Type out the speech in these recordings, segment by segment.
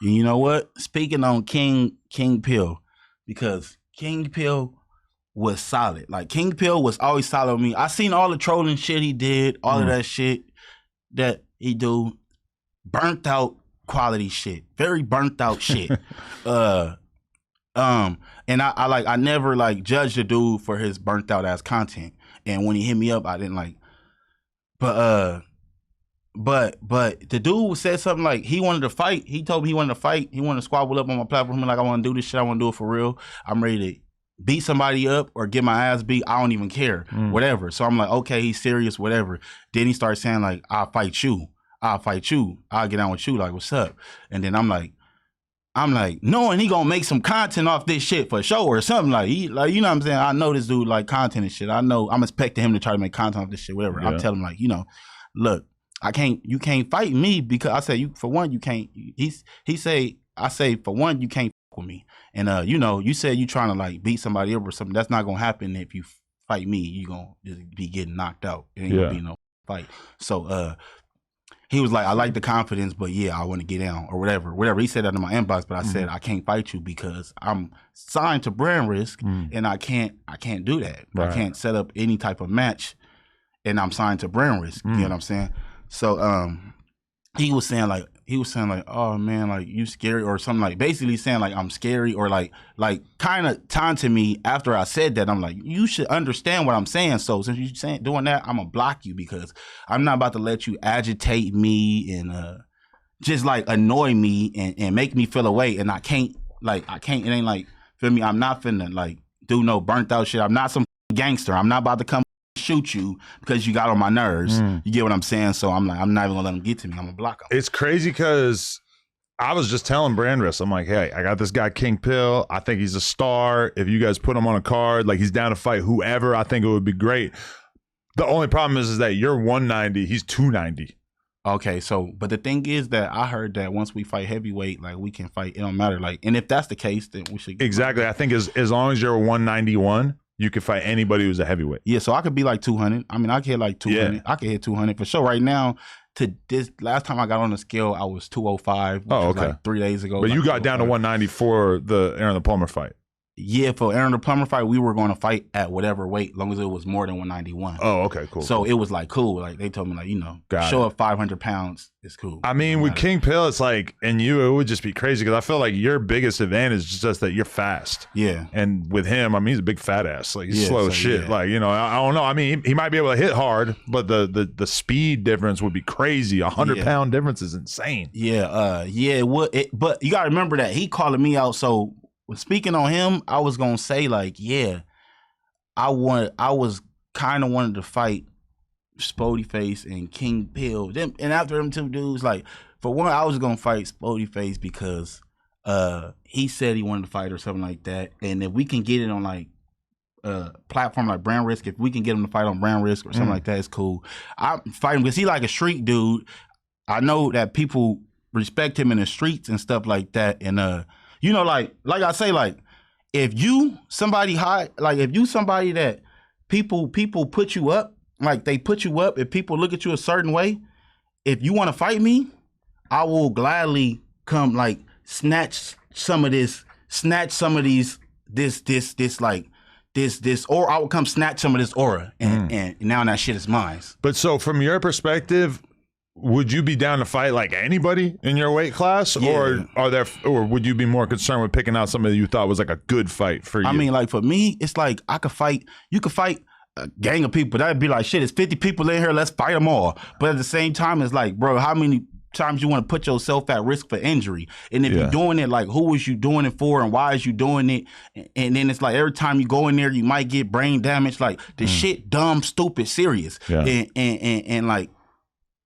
You know what? Speaking on King Pill, because King Pill was solid. Like King Pill was always solid with me. I seen all the trolling shit he did, all of that shit that he do, burnt out quality shit, very burnt out shit. And I never like judged the dude for his burnt out ass content. And when he hit me up, I didn't like. But the dude said something like he wanted to fight. He told me he wanted to fight. He wanted to squabble up on my platform. Like, I want to do this shit. I want to do it for real. I'm ready to beat somebody up or get my ass beat. I don't even care. Whatever. So I'm like, okay, he's serious, whatever. Then he started saying like, I'll fight you. I'll fight you. I'll get down with you. Like, what's up? And then I'm like, knowing he gonna make some content off this shit for sure or something. Like, you know what I'm saying? I know this dude like content and shit. I know I'm expecting him to try to make content off this shit, whatever. Yeah. I'm telling him like, look, you can't fight me because I say for one, you can't. I say for one, you can't fuck with me. And you said you trying to like beat somebody up or something. That's not gonna happen if you fight me. You gonna just be getting knocked out. It ain't gonna be no fight. So he was like, I like the confidence, but yeah, I want to get down or whatever. He said that in my inbox, but I said I can't fight you because I'm signed to brand risk and I can't do that. Right. I can't set up any type of match and I'm signed to brand risk. You know what I'm saying? So he was saying like, oh man, like you scary or something, like basically saying like I'm scary or like kind of taunting me after I said that. I'm like, you should understand what I'm saying. So since you saying doing that, I'm gonna block you because I'm not about to let you agitate me and just like annoy me and make me feel away. And I can't, it ain't like, feel me? I'm not finna like do no burnt out shit. I'm not some gangster. I'm not about to come shoot you because you got on my nerves. You get what I'm saying? So I'm like, I'm not even gonna let them get to me. I'm gonna block them. It's crazy because I was just telling Brandress, I'm like, hey, I got this guy King Pill. I think he's a star. If you guys put him on a card, like he's down to fight whoever, I think it would be great. The only problem is that you're 190, he's 290. Okay, so but the thing is that I heard that once we fight heavyweight, like we can fight. It don't matter. Like, and if that's the case, then we should exactly. I think as long as you're 191. You could fight anybody who's a heavyweight. Yeah, so I could be like 200. I mean, I could hit like 200. Yeah. I could hit 200 for sure. Right now, to this last time I got on the scale, I was 205. Which was like 3 days ago. But like you got down to 190 for the Aaron the Plumber fight. Yeah, for Aaron the Plumber fight, we were going to fight at whatever weight, as long as it was more than 191. Oh, okay, cool. So it was like cool. Like they told me, like, show up 500 pounds, it's cool. I mean, with King Pill, it's like, and you, it would just be crazy because I feel like your biggest advantage is just that you're fast. Yeah. And with him, I mean, he's a big fat ass. Like he's slow as shit. Yeah. Like, I don't know. I mean, he might be able to hit hard, but the speed difference would be crazy. 100-pound difference is insane. Yeah. It would. But you got to remember that he calling me out. So speaking on him, I was gonna say like, yeah, I was kind of wanted to fight Spody Face and King Pill. And after them two dudes, like for one, I was gonna fight Spody Face because he said he wanted to fight or something like that. And if we can get it on like platform like Brand Risk, if we can get him to fight on Brand Risk or something like that, it's cool. I'm fighting because he like a street dude. I know that people respect him in the streets and stuff like that. And like I say, like if you somebody high, like if you somebody that people put you up, like they put you up, if people look at you a certain way, if you want to fight me, I will gladly come like snatch some of these, or I will come snatch some of this aura and now that shit is mine. But so from your perspective, would you be down to fight like anybody in your weight class, or would you be more concerned with picking out somebody you thought was like a good fight for you? I mean, like for me, it's like you could fight a gang of people. That'd be like, shit, it's 50 people in here, let's fight them all. But at the same time, it's like, bro, how many times you want to put yourself at risk for injury? And if you're doing it, like who is you doing it for and why is you doing it? And then it's like every time you go in there, you might get brain damage. Like the shit dumb, stupid, serious. Yeah. And like,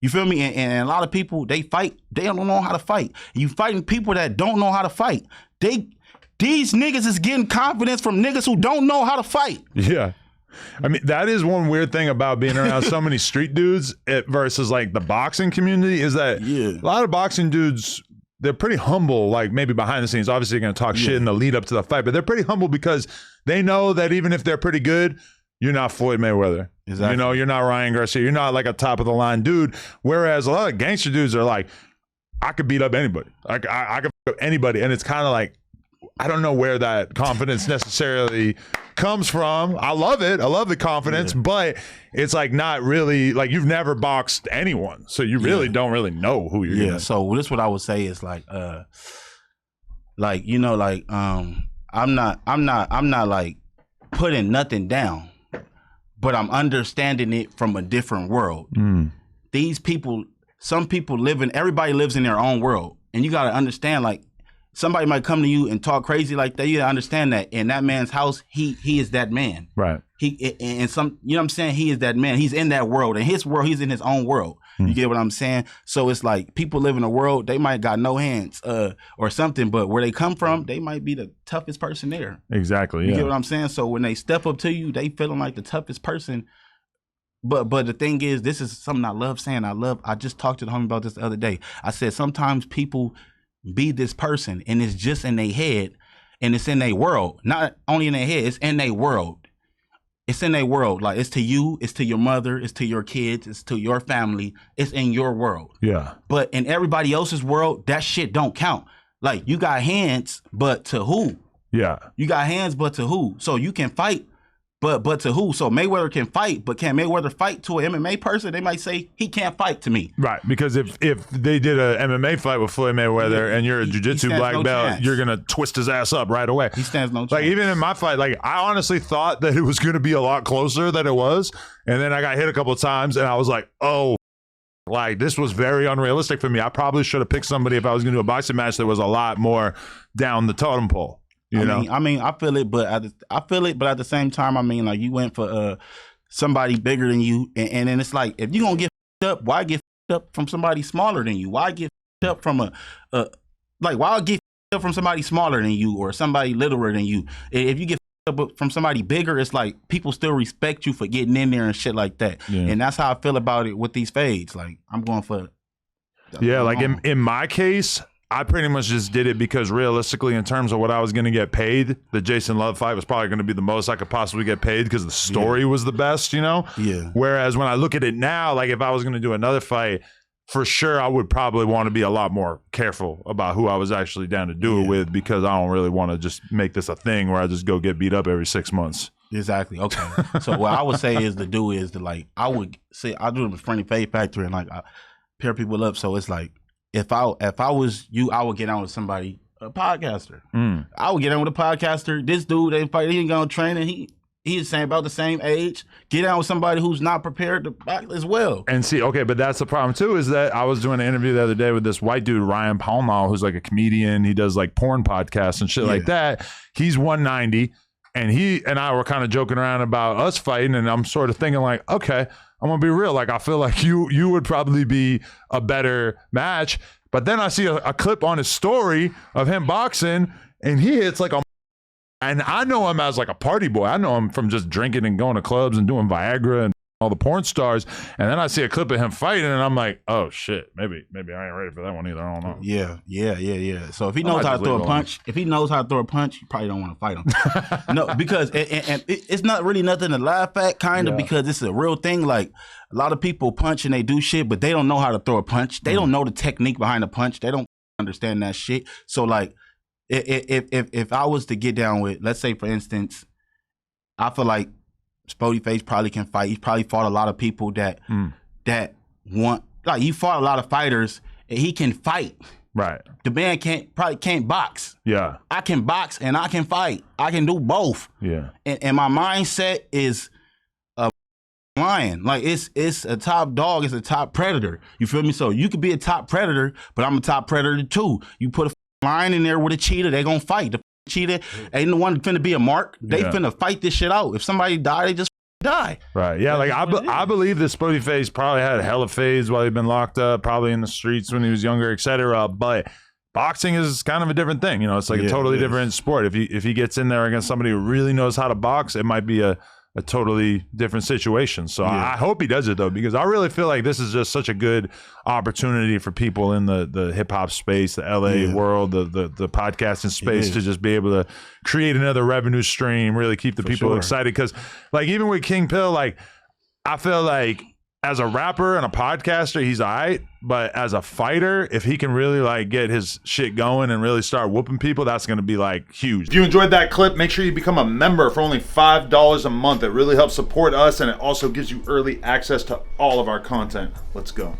you feel me? And a lot of people, they fight, they don't know how to fight. You fighting people that don't know how to fight. These niggas is getting confidence from niggas who don't know how to fight. Yeah. I mean, that is one weird thing about being around so many street dudes versus like the boxing community is that a lot of boxing dudes, they're pretty humble, like maybe behind the scenes. Obviously, they're going to talk shit in the lead up to the fight, but they're pretty humble because they know that even if they're pretty good, you're not Floyd Mayweather. Exactly. You're not Ryan Garcia. You're not like a top of the line dude. Whereas a lot of gangster dudes are like, I could beat up anybody. I could beat up anybody. And it's kind of like, I don't know where that confidence necessarily comes from. I love it. I love the confidence, but it's like not really, like you've never boxed anyone. So you really don't really know who you're gonna. So this what I would say is like you know, like I'm not like putting nothing down, but I'm understanding it from a different world. These people, some people everybody lives in their own world. And you gotta understand, like, somebody might come to you and talk crazy like that. You gotta understand that in that man's house, he is that man. Right. You know what I'm saying? He is that man. He's in that world. In his world, he's in his own world. You get what I'm saying? So it's like people live in a world, they might got no hands or something, but where they come from, they might be the toughest person there. Exactly. You get what I'm saying? So when they step up to you, they feeling like the toughest person. But the thing is, this is something I love saying. I just talked to the homie about this the other day. I said sometimes people be this person and it's just in their head and it's in their world. Not only in their head, it's in their world. It's in their world. Like, it's to you, it's to your mother, it's to your kids, it's to your family. It's in your world. Yeah. But in everybody else's world, that shit don't count. Like, you got hands, but to who? Yeah. You got hands, but to who? So you can fight, but to who? So Mayweather can fight, but can Mayweather fight to an MMA person? They might say he can't fight to me. Right, because if they did a MMA fight with Floyd Mayweather and you're a jiu-jitsu black belt, you're going to twist his ass up right away. He stands no chance. Like, even in my fight, like, I honestly thought that it was going to be a lot closer than it was. And then I got hit a couple of times and I was like, oh, like, this was very unrealistic for me. I probably should have picked somebody if I was going to do a boxing match that was a lot more down the totem pole. I mean, I feel it, but at the same time, I mean, like, you went for somebody bigger than you, and then it's like, if you gonna get up, why get up from somebody smaller than you? Why get up from why get up from somebody smaller than you or somebody littler than you? If you get up from somebody bigger, it's like people still respect you for getting in there and shit like that. Yeah. And that's how I feel about it with these fades. Like, I'm going for like in my case, I pretty much just did it because realistically, in terms of what I was going to get paid, the Jason Love fight was probably going to be the most I could possibly get paid because the story was the best, you know? Yeah. Whereas when I look at it now, like, if I was going to do another fight, for sure, I would probably want to be a lot more careful about who I was actually down to do it with, because I don't really want to just make this a thing where I just go get beat up every 6 months. Exactly. Okay. So what I would say is I would say I do the Friendly Fade Factory and like I pair people up. So it's like, if I was you, I would get on with somebody, a podcaster. I would get on with a podcaster. This dude, he ain't gonna train, and he's saying about the same age. Get on with somebody who's not prepared to box as well. And see, okay, but that's the problem too, is that I was doing an interview the other day with this white dude, Ryan Palmall, who's like a comedian. He does like porn podcasts and shit like that. He's 190, and he and I were kind of joking around about us fighting, and I'm sort of thinking like, okay, I'm gonna be real. Like, I feel like you would probably be a better match. But then I see a clip on his story of him boxing, and he hits like and I know him as like a party boy. I know him from just drinking and going to clubs and doing Viagra and all the porn stars. And then I see a clip of him fighting, and I'm like, oh shit, maybe I ain't ready for that one either. I don't know. Yeah. So if he knows how to throw a punch, you probably don't want to fight him. No, because it's not really nothing to laugh at, kind of, because it's a real thing. Like, a lot of people punch and they do shit, but they don't know how to throw a punch. They don't know the technique behind the punch. They don't understand that shit. So like, if I was to get down with, let's say for instance, I feel like Spody Face probably can fight. He's probably fought a lot of people that want, like, he fought a lot of fighters and he can fight. Right. The man probably can't box. Yeah. I can box and I can fight. I can do both. Yeah. And my mindset is a lion. Like, it's a top dog, it's a top predator. You feel me? So you could be a top predator, but I'm a top predator too. You put a lion in there with a cheetah, they gonna fight. The cheetah ain't the one finna be a mark. They finna fight this shit out. If somebody die, they just die. Right. Yeah. Like, I believe that Spody Face probably had hella phase while he'd been locked up, probably in the streets when he was younger, etc. But boxing is kind of a different thing. You know, it's like a totally different sport. If he gets in there against somebody who really knows how to box, it might be a totally different situation. So I hope he does it, though, because I really feel like this is just such a good opportunity for people in the hip hop space, the LA world, the podcasting space, to just be able to create another revenue stream, really keep the people excited. Because like, even with King Pill, like, I feel like as a rapper and a podcaster, he's all right. But as a fighter, if he can really like get his shit going and really start whooping people, that's going to be like huge. If you enjoyed that clip, make sure you become a member for only $5 a month. It really helps support us, and it also gives you early access to all of our content. Let's go.